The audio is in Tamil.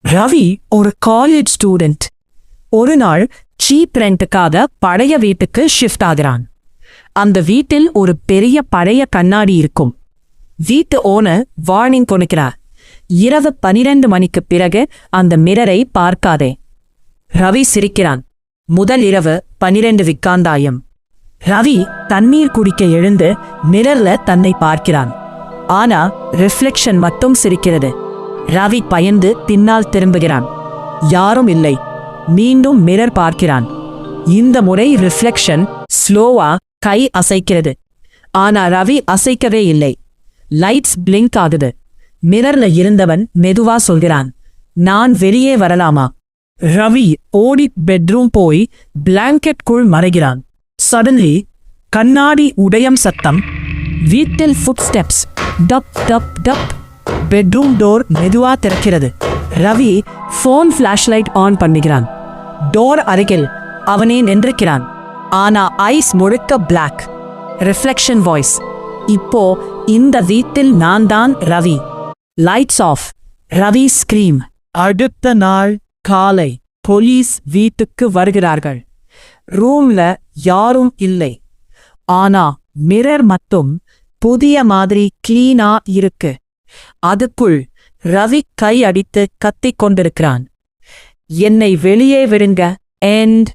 ரவி ஒரு காலேஜ் ஸ்டூடெண்ட். ஒரு நாள் சீப் ரெண்ட்டுக்காக பழைய வீட்டுக்கு ஷிஃப்ட் ஆகிறான். அந்த வீட்டில் ஒரு பெரிய பழைய கண்ணாடி இருக்கும். வீட்டு ஓனர் வார்னிங் கொடுக்கிறார், இரவு 12 மணிக்கு பிறகு அந்த மிரரை பார்க்காதே. ரவி சிரிக்கிறான். முதல் இரவு 12 விக்காந்தாயம். ரவி தண்ணீர் குடிக்க எழுந்து மிரர்ல தன்னை பார்க்கிறான். ஆனா ரிஃப்ளெக்ஷன் மட்டும் சிரிக்கிறது. ரவி பயந்து பின்னால் திரும்புகிறான். யாரும் இல்லை. மீண்டும் மிரர் பார்க்கிறான். இந்த முறை ரிஃப்ளெக்ஷன் ஸ்லோவா கை அசைக்கிறது. ஆனா ரவி அசைக்கவே இல்லை. லைட்ஸ் பிளிங்க் ஆகுது. மிரர்ல இருந்தவன் மெதுவா சொல்கிறான், நான் வெளியே வரலாமா? ரவி ஓடி பெட்ரூம் போய் பிளாங்கெட்குள் மறைகிறான். சடன்லி கண்ணாடி உடையம் சத்தம். வீட்டில் ஃபுட் ஸ்டெப்ஸ். டப் டப் டப். பெட்ரூம் டோர் மெதுவா திறக்கிறது. ரவி ஃபோன் ஃபிளாஷ்லைட் ஆன் பண்ணுகிறான். டோர் அருகில் அவனே நின்றிருக்கிறான். ஆனா ஐஸ் முழுக்க பிளாக். ரிஃப்ளெக்ஷன் வாய்ஸ், இப்போ இந்த வீட்டில் நான் தான் Ravi. Lights off. Ravi scream. அடுத்த நாள் காலை போலீஸ் வீட்டுக்கு வருகிறார்கள். ரூம்ல யாரும் இல்லை. ஆனா மிரர் மட்டும் புதிய மாதிரி கிளீனா இருக்கு. அதுக்குள் ரவி கை அடித்து கத்திக் கொண்டிருக்கிறான். என்னை வெளியே விடுங்க. எண்ட்.